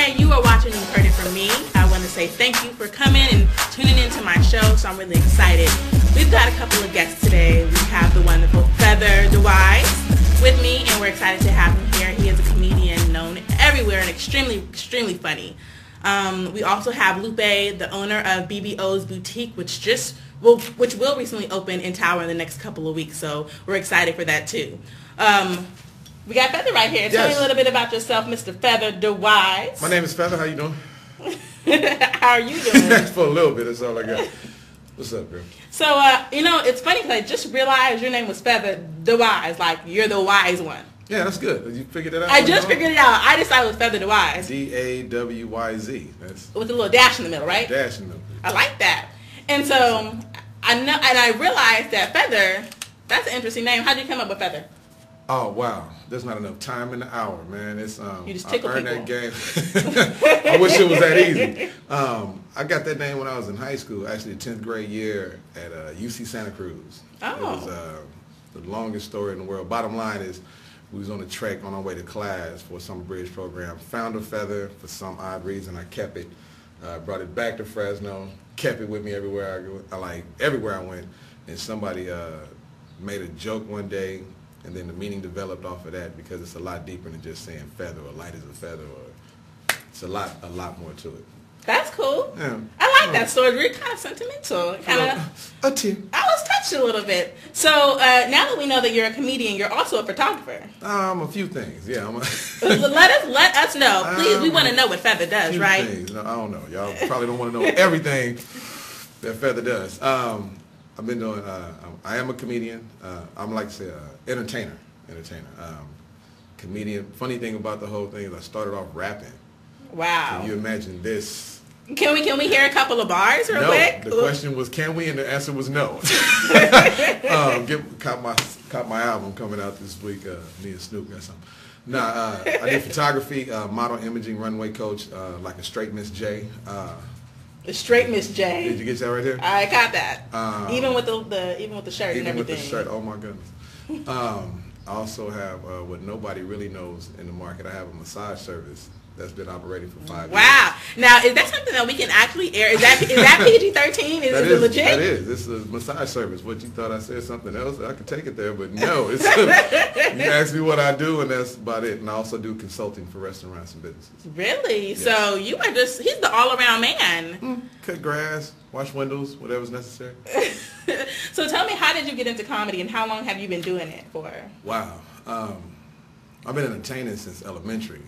Hi, you are watching You Heard It From Me. I want to say thank you for coming and tuning into my show, so I'm really excited. We've got a couple of guests today. We have the wonderful Feather DeWise with me, and we're excited to have him here. He is a comedian known everywhere and extremely funny. We also have Lupe, the owner of BBO's Boutique, which will recently open in Tower in the next couple of weeks, so we're excited for that too. We got Feather right here. Tell me a little bit about yourself, Mr. Feather DeWise. My name is Feather. How you doing? How are you doing? For a little bit, that's all I got. What's up, girl? So, it's funny because I just realized your name was Feather DeWise, like you're the wise one. Yeah, that's good. You figured it out? I just figured it out. I decided it was Feather DeWise. DAWYZ. That's with a little dash in the middle, right? Dash in the middle. I like that. And so, I know, and I realized that Feather, that's an interesting name. How did you come up with Feather? Oh, wow. There's not enough time in the hour, man. It's you just tickle I earned people. That game. I wish it was that easy. I got that name when I was in high school, actually 10th grade year at UC Santa Cruz. Oh. It was the longest story in the world. Bottom line is, we was on a trek on our way to class for a summer bridge program. Found a feather for some odd reason. I kept it. Brought it back to Fresno. Kept it with me everywhere I go. Everywhere I went. And somebody made a joke one day. And then the meaning developed off of that because it's a lot deeper than just saying feather or light as a feather, or it's a lot more to it. That's cool. Yeah. I like that story. It's kind of sentimental. A tear. I was touched a little bit. So now that we know that you're a comedian, you're also a photographer. A few things. Yeah. let us know, please. We want to know what Feather does, right? Things. No, I don't know. Y'all probably don't want to know everything that Feather does. I've been doing. I am a comedian. I'm like to say entertainer. Comedian. Funny thing about the whole thing is I started off rapping. Wow. Can you imagine this? Can we hear a couple of bars real quick? The question was can we, and the answer was no. Caught my album coming out this week. Me and Snoop got something. Nah, I did photography, model imaging, runway coach, like a straight Miss J. The straight Miss J. Did you get that right there? I got that. Even with the shirt and everything. Even with the shirt. Oh my goodness. I also have what nobody really knows in the market. I have a massage service that's been operating for 5 years. Wow. Now, is that something that we can actually air? Is that PG-13? Is it legit? That is. It's a massage service. What, you thought I said something else? I could take it there, but no. It's you ask me what I do, and that's about it. And I also do consulting for restaurants and businesses. Really? Yes. So you are he's the all-around man. Cut grass, wash windows, whatever's necessary. So tell me, how did you get into comedy, and how long have you been doing it for? Wow. I've been entertaining since elementary.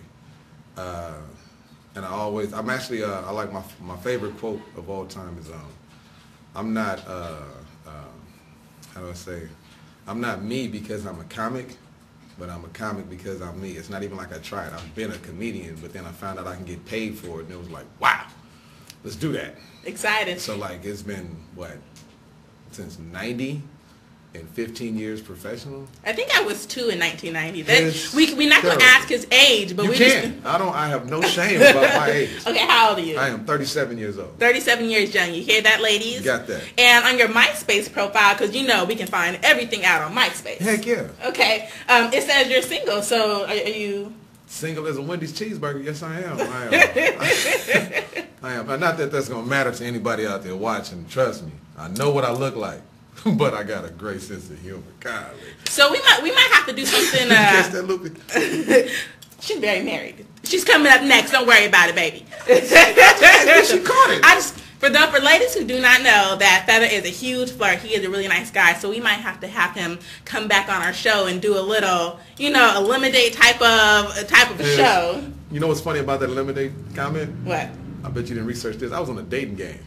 And I'm actually, I like my favorite quote of all time is, I'm not, how do I say, I'm not me because I'm a comic, but I'm a comic because I'm me. It's not even like I tried. I've been a comedian, but then I found out I can get paid for it, and it was like, wow, let's do that. Excited. So like, it's been, since 90? And 15 years professional. I think I was 2 in 1990. We're not going to ask his age, but I have no shame about my age. Okay, how old are you? I am 37 years old. 37 years young. You hear that, ladies? You got that. And on your MySpace profile, because we can find everything out on MySpace. Heck yeah. Okay. It says you're single, so are you... Single as a Wendy's cheeseburger? Yes, I am. I am. Not that that's going to matter to anybody out there watching. Trust me. I know what I look like. But I got a great sense of humor. Golly. So we might have to do something. Catch that, Lupe? She's very married. She's coming up next. Don't worry about it, baby. She caught it. For ladies who do not know, that Feather is a huge flirt. He is a really nice guy. So we might have to have him come back on our show and do a little, a lemonade type of a show. You know what's funny about that lemonade comment? What? I bet you didn't research this. I was on a dating game.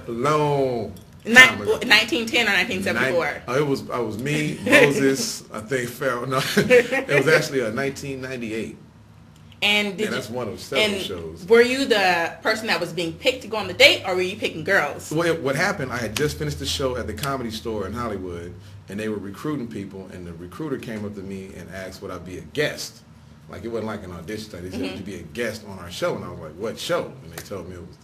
Long. 1910 or 1974? I was me, Moses, I think Pharaoh. No, it was actually 1998. And that's one of several shows. Were you the person that was being picked to go on the date, or were you picking girls? Well, what happened, I had just finished the show at the Comedy Store in Hollywood, and they were recruiting people, and the recruiter came up to me and asked would I be a guest. Like, it wasn't like an audition. They said, would you be a guest on our show? And I was like, what show? And they told me it was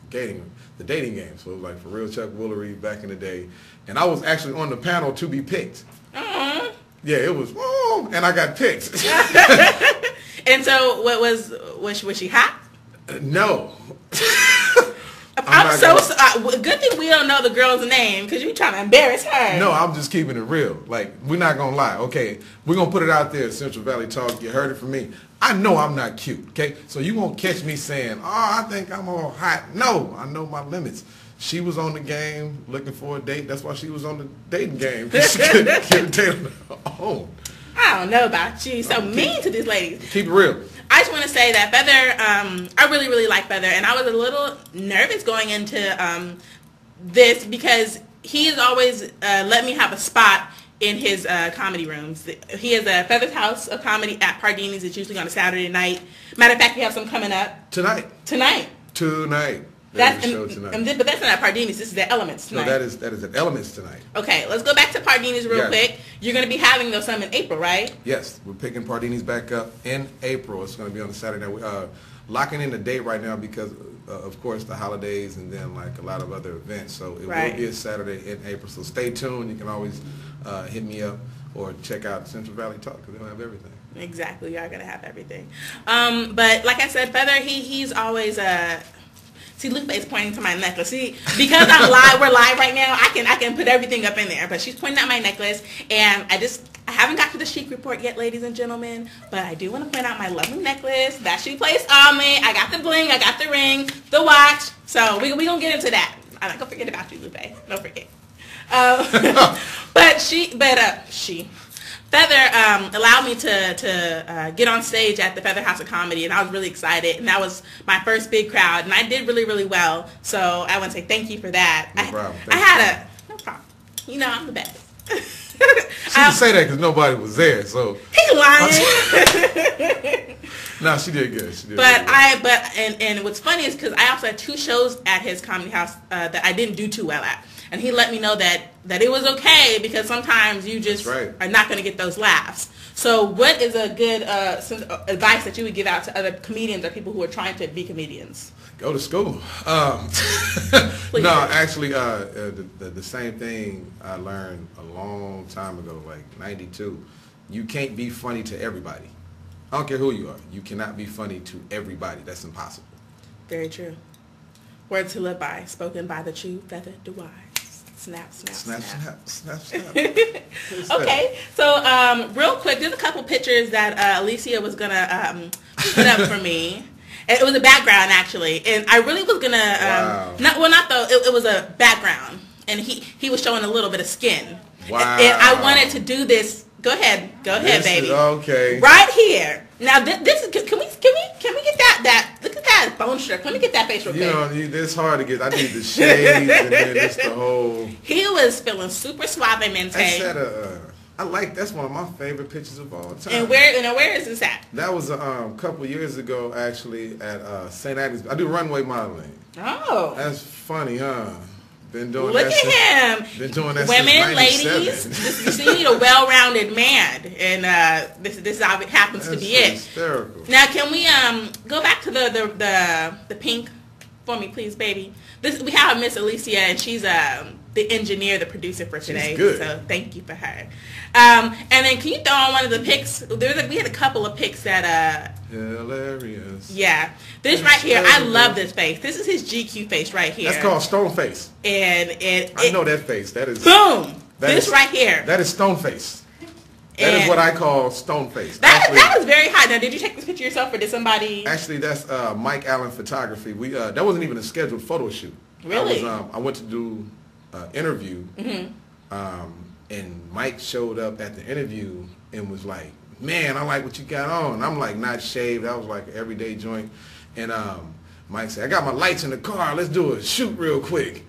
the dating game. So it was like For Real Chuck Woolery back in the day. And I was actually on the panel to be picked. Yeah, it was, and I got picked. And so, was she hot? No. Good thing we don't know the girl's name because you're trying to embarrass her. No, I'm just keeping it real. Like, we're not going to lie. Okay, we're going to put it out there, Central Valley Talk. You heard it from me. I know I'm not cute, okay? So you won't catch me saying, oh, I think I'm all hot. No, I know my limits. She was on the game looking for a date. That's why she was on the dating game. She couldn't get a date on her own. I don't know about you. So mean to these ladies. Keep it real. I just want to say that Feather, I really, really like Feather. And I was a little nervous going into this because he's always let me have a spot in his comedy rooms. He has a Feather's House of Comedy at Pardini's. It's usually on a Saturday night. Matter of fact, we have some coming up. Tonight. But that's not at Pardini's. This is at Elements tonight. No, that is at Elements tonight. Okay, let's go back to Pardini's real quick. You're going to be having those some in April, right? Yes, we're picking Pardini's back up in April. It's going to be on a Saturday. We're locking in the date right now because, of course, the holidays and then like a lot of other events. So it will be a Saturday in April. So stay tuned. You can always hit me up or check out Central Valley Talk because they'll have everything. Exactly, you are going to have everything. But like I said, Feather, he's always See, Lupe is pointing to my necklace. See, because we're live right now, I can put everything up in there. But she's pointing at my necklace, and I haven't got to the chic report yet, ladies and gentlemen. But I do want to point out my lovely necklace that she placed on me. I got the bling, I got the ring, the watch. So we gonna get into that. I'm not gonna forget about you, Lupe. Don't forget. Feather allowed me to get on stage at the Feather House of Comedy, and I was really excited. And that was my first big crowd, and I did really, really well. So I want to say thank you for that. No problem. No problem. You know, I'm the best. She didn't say that because nobody was there, so. He lying. No, she did good. And what's funny is because I also had 2 shows at his comedy house that I didn't do too well at. And he let me know that it was okay because sometimes you just are not going to get those laughs. So what is a good advice that you would give out to other comedians or people who are trying to be comedians? Go to school. No, actually, the same thing I learned a long time ago, like 92. You can't be funny to everybody. I don't care who you are. You cannot be funny to everybody. That's impossible. Very true. Word to live by, spoken by the true Feather DeWise. Snap, snap, snap. Snap, snap, snap. Okay, so real quick, there's a couple pictures that Alicia was going to put up for me. It was a background, actually. And I really was going to, it was a background. And he was showing a little bit of skin. Wow. And I wanted to do this. Go ahead, baby. Okay. Right here. Now, this is, can we get that, look at that bone strip. Let me get that face real quick. You know, it's hard to get. I need the shades and then it's the whole. He was feeling super suavemente. That's one of my favorite pictures of all time. And where is this at? That was a couple years ago, actually, at St. Agnes. I do runway modeling. Oh. That's funny, huh? Been doing Look that at him. Been doing that Women, since 97. ladies, you see, you need a well-rounded man, and this happens to be it. Hysterical. Now, can we go back to the pink for me, please, baby? We have Miss Alicia, and she's the engineer, the producer for today. She's good. So thank you for her. And then can you throw on one of the pics? We had a couple of pics that hilarious. Yeah. This right here, I love this face. This is his GQ face right here. That's called Stone Face. And I know that face. That is boom. Right here. That is Stone Face. That is what I call Stone Face. That is very hot. Now, did you take this picture yourself, or did somebody? Actually, that's Mike Allen Photography. That wasn't even a scheduled photo shoot. Really? I went to do an interview, and Mike showed up at the interview and was like, "Man, I like what you got on." And I'm like, not shaved. That was like an everyday joint. And Mike said, "I got my lights in the car. Let's do a shoot real quick."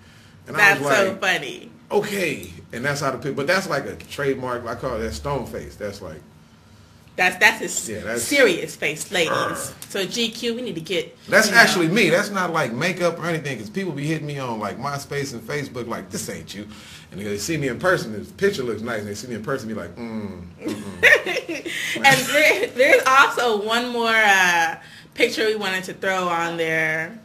And that's I was like, so funny. Okay. And that's how the pic. But that's like a trademark. I call it that Stone Face. That's like. That's his serious face, ladies. So GQ, we need to get. That's actually me. That's not like makeup or anything. Because people be hitting me on like MySpace and Facebook like, this ain't you. And they see me in person, the picture looks nice. And they see me in person, be like, And there's also one more picture we wanted to throw on there.